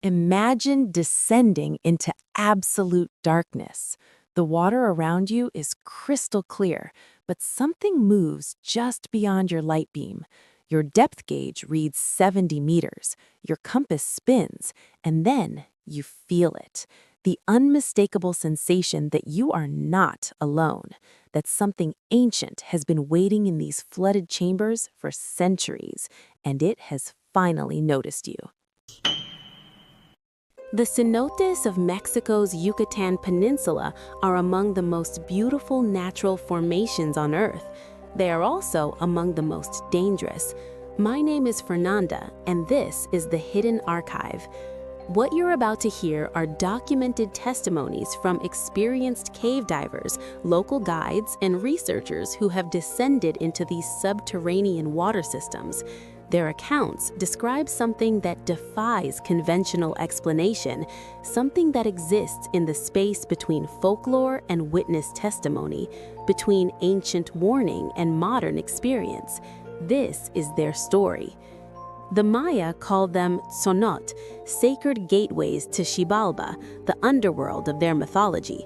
Imagine descending into absolute darkness. The water around you is crystal clear, but something moves just beyond your light beam. Your depth gauge reads 70 meters, your compass spins, and then you feel it. The unmistakable sensation that you are not alone, that something ancient has been waiting in these flooded chambers for centuries, and it has finally noticed you. The cenotes of Mexico's Yucatán Peninsula are among the most beautiful natural formations on Earth. They are also among the most dangerous. My name is Fernanda, and this is the Hidden Archive. What you're about to hear are documented testimonies from experienced cave divers, local guides, and researchers who have descended into these subterranean water systems. Their accounts describe something that defies conventional explanation, something that exists in the space between folklore and witness testimony, between ancient warning and modern experience. This is their story. The Maya called them Cenotes, sacred gateways to Xibalba, the underworld of their mythology.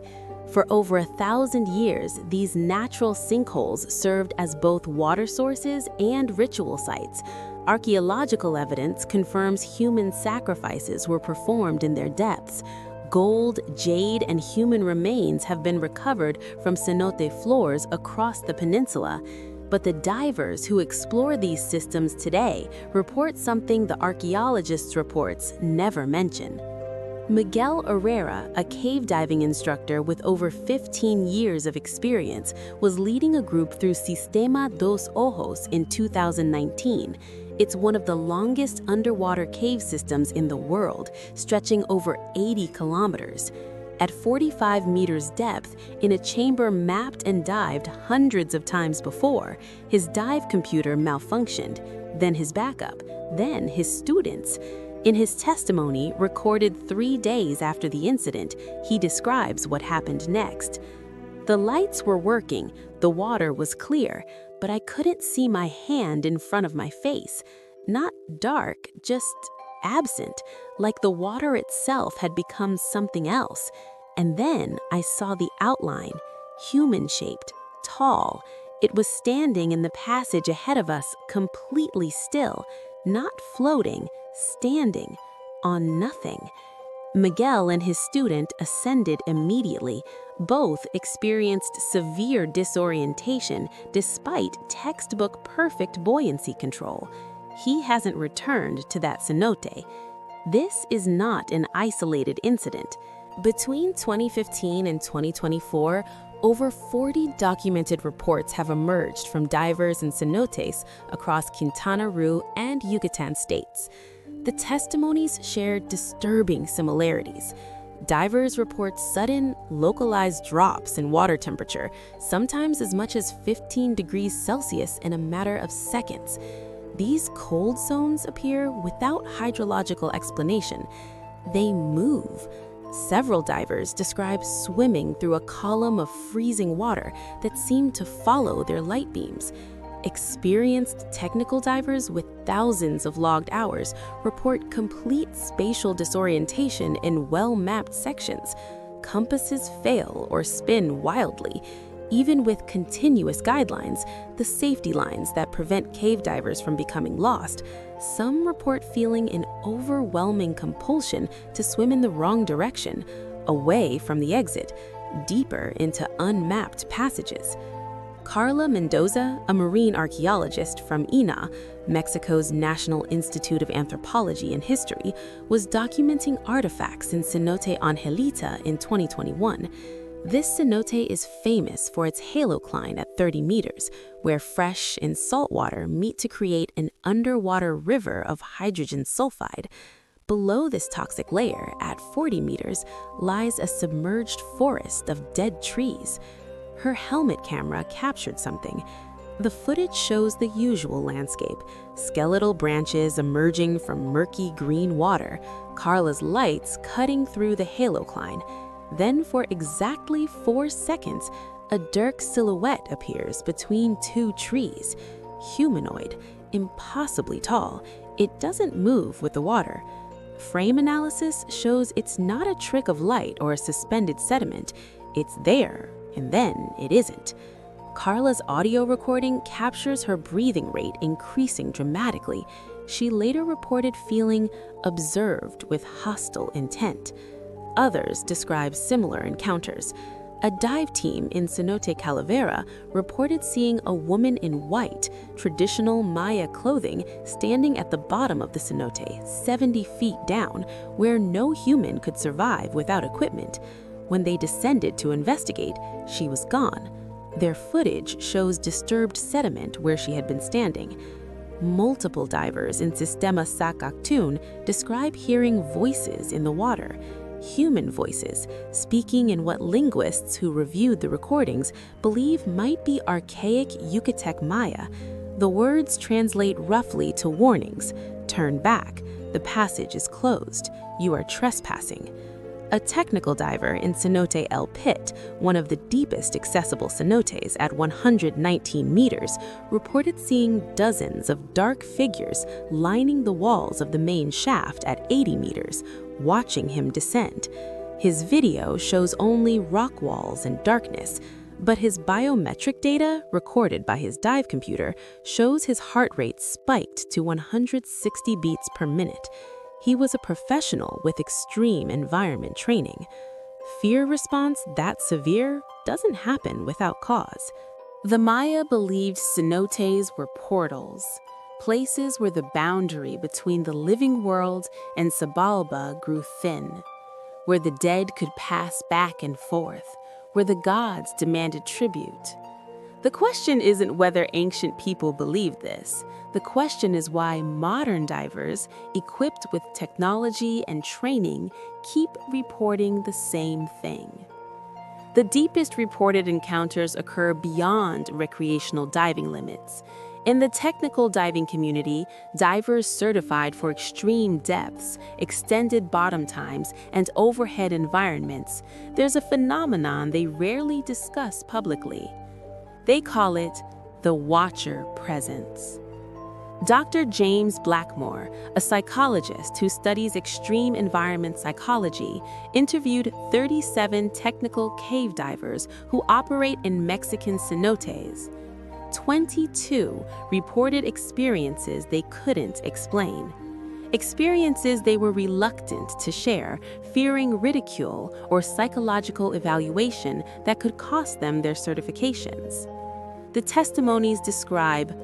For over 1,000 years, these natural sinkholes served as both water sources and ritual sites. Archaeological evidence confirms human sacrifices were performed in their depths. Gold, jade, and human remains have been recovered from cenote floors across the peninsula. But the divers who explore these systems today report something the archaeologists' reports never mention. Miguel Herrera, a cave diving instructor with over 15 years of experience, was leading a group through Sistema dos Ojos in 2019. It's one of the longest underwater cave systems in the world, stretching over 80 kilometers. At 45 meters depth, in a chamber mapped and dived hundreds of times before, his dive computer malfunctioned, then his backup, then his students. In his testimony, recorded 3 days after the incident, he describes what happened next. The lights were working, the water was clear, but I couldn't see my hand in front of my face. Not dark, just absent, like the water itself had become something else. And then I saw the outline, human-shaped, tall. It was standing in the passage ahead of us, completely still, not floating, standing, on nothing. Miguel and his student ascended immediately. Both experienced severe disorientation despite textbook-perfect buoyancy control. He hasn't returned to that cenote. This is not an isolated incident. Between 2015 and 2024, over 40 documented reports have emerged from divers and cenotes across Quintana Roo and Yucatán states. The testimonies share disturbing similarities. Divers report sudden, localized drops in water temperature, sometimes as much as 15 degrees Celsius in a matter of seconds. These cold zones appear without hydrological explanation. They move. Several divers describe swimming through a column of freezing water that seemed to follow their light beams. Experienced technical divers with thousands of logged hours report complete spatial disorientation in well-mapped sections. Compasses fail or spin wildly. Even with continuous guidelines, the safety lines that prevent cave divers from becoming lost, some report feeling an overwhelming compulsion to swim in the wrong direction, away from the exit, deeper into unmapped passages. Carla Mendoza, a marine archaeologist from INAH, Mexico's National Institute of Anthropology and History, was documenting artifacts in Cenote Angelita in 2021. This cenote is famous for its halocline at 30 meters, where fresh and salt water meet to create an underwater river of hydrogen sulfide. Below this toxic layer, at 40 meters, lies a submerged forest of dead trees. Her helmet camera captured something. The footage shows the usual landscape, skeletal branches emerging from murky green water, Carla's lights cutting through the halocline. Then for exactly 4 seconds, a dark silhouette appears between 2 trees. Humanoid, impossibly tall, it doesn't move with the water. Frame analysis shows it's not a trick of light or a suspended sediment. It's there, and then it isn't. Carla's audio recording captures her breathing rate increasing dramatically. She later reported feeling observed with hostile intent. Others describe similar encounters. A dive team in Cenote, Calavera, reported seeing a woman in white, traditional Maya clothing standing at the bottom of the cenote, 70 feet down, where no human could survive without equipment. When they descended to investigate, she was gone. Their footage shows disturbed sediment where she had been standing. Multiple divers in Sistema Sak Aktun describe hearing voices in the water. Human voices, speaking in what linguists who reviewed the recordings believe might be archaic Yucatec Maya. The words translate roughly to warnings: turn back, the passage is closed, you are trespassing. A technical diver in Cenote El Pit, one of the deepest accessible cenotes at 119 meters, reported seeing dozens of dark figures lining the walls of the main shaft at 80 meters, watching him descend. His video shows only rock walls and darkness, but his biometric data, recorded by his dive computer, shows his heart rate spiked to 160 beats per minute. He was a professional with extreme environment training. Fear response that severe doesn't happen without cause. The Maya believed cenotes were portals, places where the boundary between the living world and Xibalba grew thin, where the dead could pass back and forth, where the gods demanded tribute. The question isn't whether ancient people believed this. The question is why modern divers, equipped with technology and training, keep reporting the same thing. The deepest reported encounters occur beyond recreational diving limits. In the technical diving community, divers certified for extreme depths, extended bottom times, and overhead environments, there's a phenomenon they rarely discuss publicly. They call it the Watcher Presence. Dr. James Blackmore, a psychologist who studies extreme environment psychology, interviewed 37 technical cave divers who operate in Mexican cenotes. 22 reported experiences they couldn't explain. Experiences they were reluctant to share, fearing ridicule or psychological evaluation that could cost them their certifications. The testimonies describe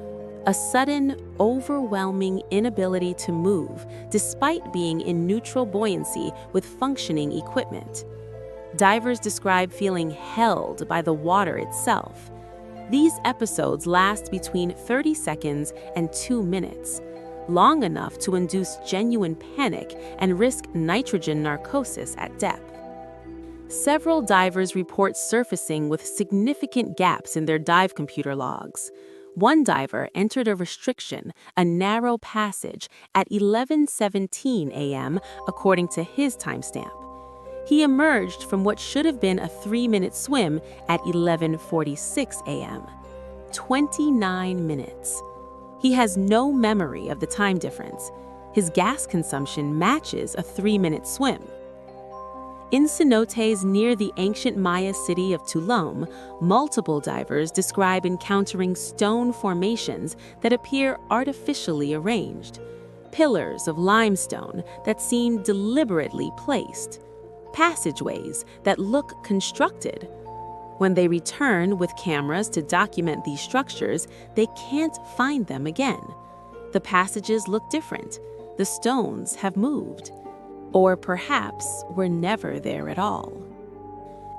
a sudden, overwhelming inability to move despite being in neutral buoyancy with functioning equipment. Divers describe feeling held by the water itself. These episodes last between 30 seconds and 2 minutes, long enough to induce genuine panic and risk nitrogen narcosis at depth. Several divers report surfacing with significant gaps in their dive computer logs. One diver entered a restriction, a narrow passage, at 11:17 a.m. according to his timestamp. He emerged from what should have been a 3-minute swim at 11:46 a.m. 29 minutes. He has no memory of the time difference. His gas consumption matches a 3-minute swim. In cenotes near the ancient Maya city of Tulum, multiple divers describe encountering stone formations that appear artificially arranged, pillars of limestone that seem deliberately placed, passageways that look constructed. When they return with cameras to document these structures, they can't find them again. The passages look different. The stones have moved. Or perhaps were never there at all.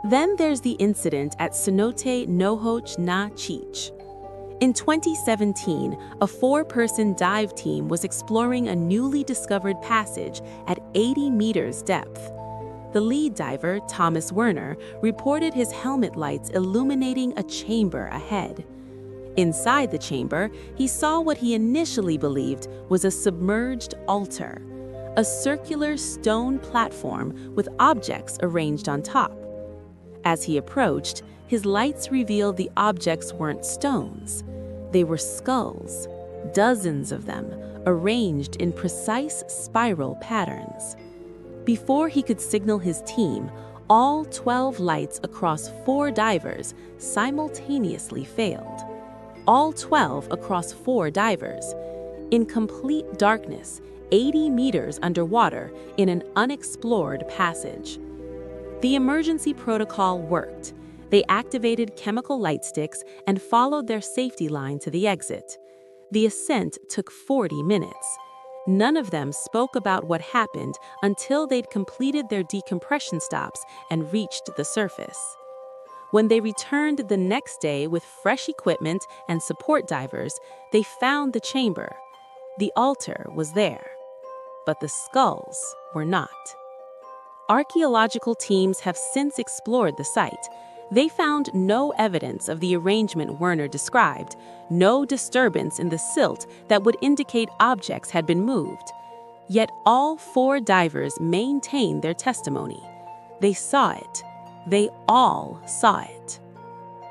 Then there's the incident at Cenote Nohoch Na Chich. In 2017, a 4-person dive team was exploring a newly discovered passage at 80 meters depth. The lead diver, Thomas Werner, reported his helmet lights illuminating a chamber ahead. Inside the chamber, he saw what he initially believed was a submerged altar, a circular stone platform with objects arranged on top. As he approached, his lights revealed the objects weren't stones. They were skulls, dozens of them, arranged in precise spiral patterns. Before he could signal his team, all 12 lights across 4 divers simultaneously failed. All 12 across 4 divers. In complete darkness, 80 meters underwater in an unexplored passage. The emergency protocol worked. They activated chemical light sticks and followed their safety line to the exit. The ascent took 40 minutes. None of them spoke about what happened until they'd completed their decompression stops and reached the surface. When they returned the next day with fresh equipment and support divers, they found the chamber. The altar was there, but the skulls were not. Archaeological teams have since explored the site. They found no evidence of the arrangement Werner described, no disturbance in the silt that would indicate objects had been moved. Yet all 4 divers maintained their testimony. They saw it. They all saw it.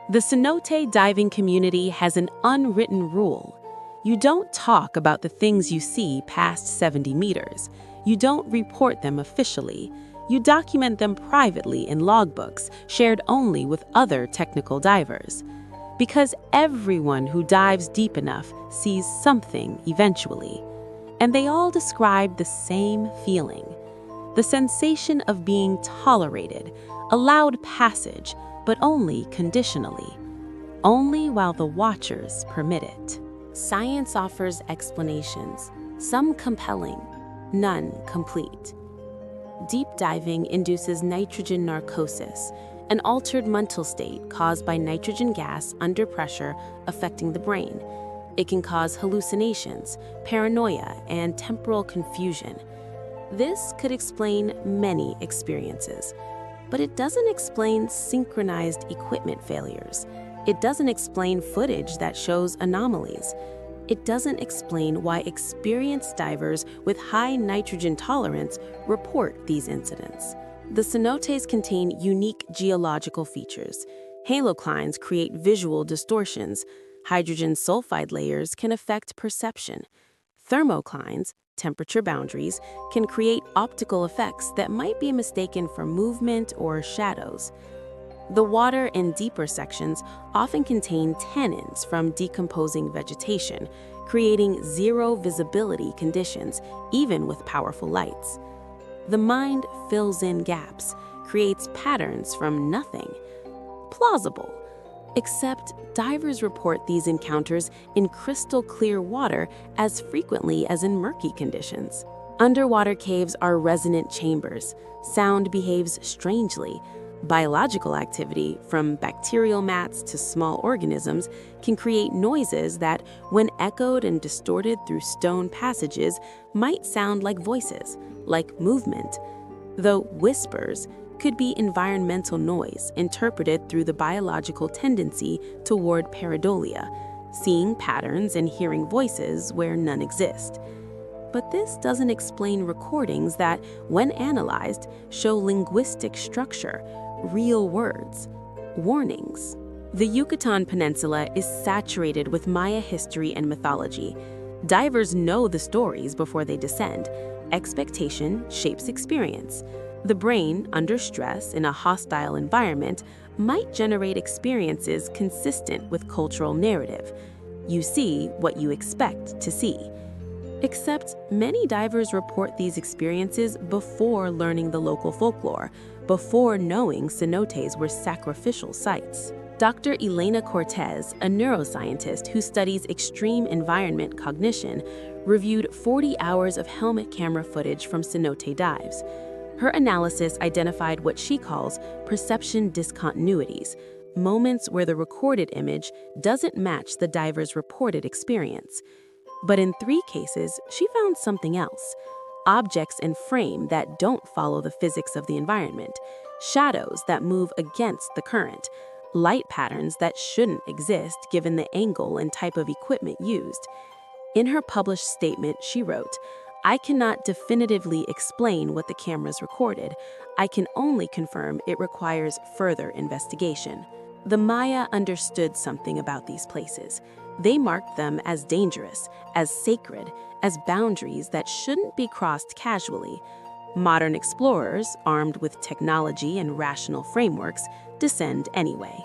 The cenote diving community has an unwritten rule. You don't talk about the things you see past 70 meters. You don't report them officially. You document them privately in logbooks shared only with other technical divers. Because everyone who dives deep enough sees something eventually. And they all describe the same feeling. The sensation of being tolerated, allowed passage, but only conditionally. Only while the watchers permit it. Science offers explanations, some compelling, none complete. Deep diving induces nitrogen narcosis, an altered mental state caused by nitrogen gas under pressure affecting the brain. It can cause hallucinations, paranoia, and temporal confusion. This could explain many experiences, but it doesn't explain synchronized equipment failures. It doesn't explain footage that shows anomalies. It doesn't explain why experienced divers with high nitrogen tolerance report these incidents. The cenotes contain unique geological features. Haloclines create visual distortions. Hydrogen sulfide layers can affect perception. Thermoclines, temperature boundaries, can create optical effects that might be mistaken for movement or shadows. The water in deeper sections often contain tannins from decomposing vegetation, creating zero visibility conditions, even with powerful lights. The mind fills in gaps, creates patterns from nothing. Plausible. Except divers report these encounters in crystal clear water as frequently as in murky conditions. Underwater caves are resonant chambers. Sound behaves strangely. Biological activity, from bacterial mats to small organisms, can create noises that, when echoed and distorted through stone passages, might sound like voices, like movement. Though whispers could be environmental noise interpreted through the biological tendency toward pareidolia, seeing patterns and hearing voices where none exist. But this doesn't explain recordings that, when analyzed, show linguistic structure, real words, warnings. The Yucatán Peninsula is saturated with Maya history and mythology. Divers know the stories before they descend. Expectation shapes experience. The brain, under stress in a hostile environment, might generate experiences consistent with cultural narrative. You see what you expect to see. Except many divers report these experiences before learning the local folklore, before knowing cenotes were sacrificial sites. Dr. Elena Cortez, a neuroscientist who studies extreme environment cognition, reviewed 40 hours of helmet camera footage from cenote dives. Her analysis identified what she calls perception discontinuities, moments where the recorded image doesn't match the diver's reported experience. But in 3 cases, she found something else. Objects in frame that don't follow the physics of the environment, shadows that move against the current, light patterns that shouldn't exist given the angle and type of equipment used. In her published statement, she wrote, "I cannot definitively explain what the cameras recorded. I can only confirm it requires further investigation." The Maya understood something about these places. They marked them as dangerous, as sacred, as boundaries that shouldn't be crossed casually. Modern explorers, armed with technology and rational frameworks, descend anyway.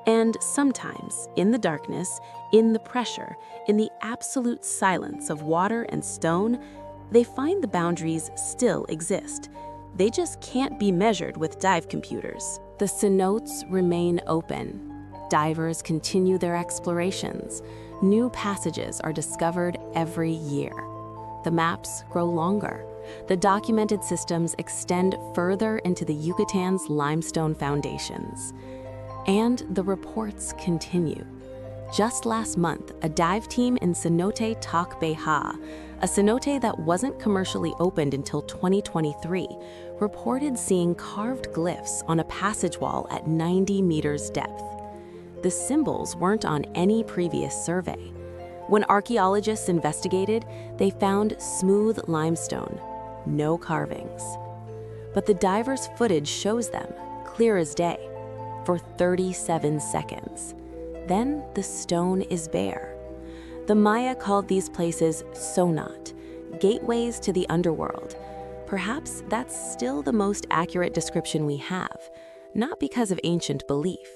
And sometimes, in the darkness, in the pressure, in the absolute silence of water and stone, they find the boundaries still exist. They just can't be measured with dive computers. The cenotes remain open. Divers continue their explorations. New passages are discovered every year. The maps grow longer. The documented systems extend further into the Yucatan's limestone foundations. And the reports continue. Just last month, a dive team in Cenote Tac Beha, a cenote that wasn't commercially opened until 2023, reported seeing carved glyphs on a passage wall at 90 meters depth. The symbols weren't on any previous survey. When archaeologists investigated, they found smooth limestone, no carvings. But the divers' footage shows them, clear as day, for 37 seconds. Then the stone is bare. The Maya called these places Sonat, gateways to the underworld. Perhaps that's still the most accurate description we have, not because of ancient belief,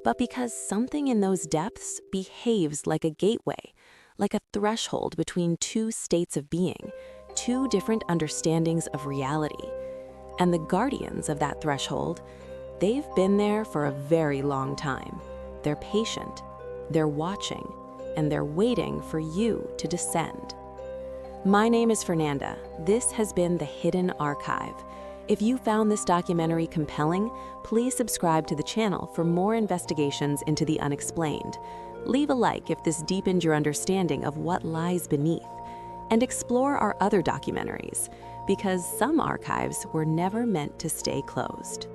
but because something in those depths behaves like a gateway, like a threshold between two states of being, two different understandings of reality. And the guardians of that threshold, they've been there for a very long time. They're patient, they're watching, and they're waiting for you to descend. My name is Fernanda. This has been The Hidden Archive. If you found this documentary compelling, please subscribe to the channel for more investigations into the unexplained. Leave a like if this deepened your understanding of what lies beneath. And explore our other documentaries, because some archives were never meant to stay closed.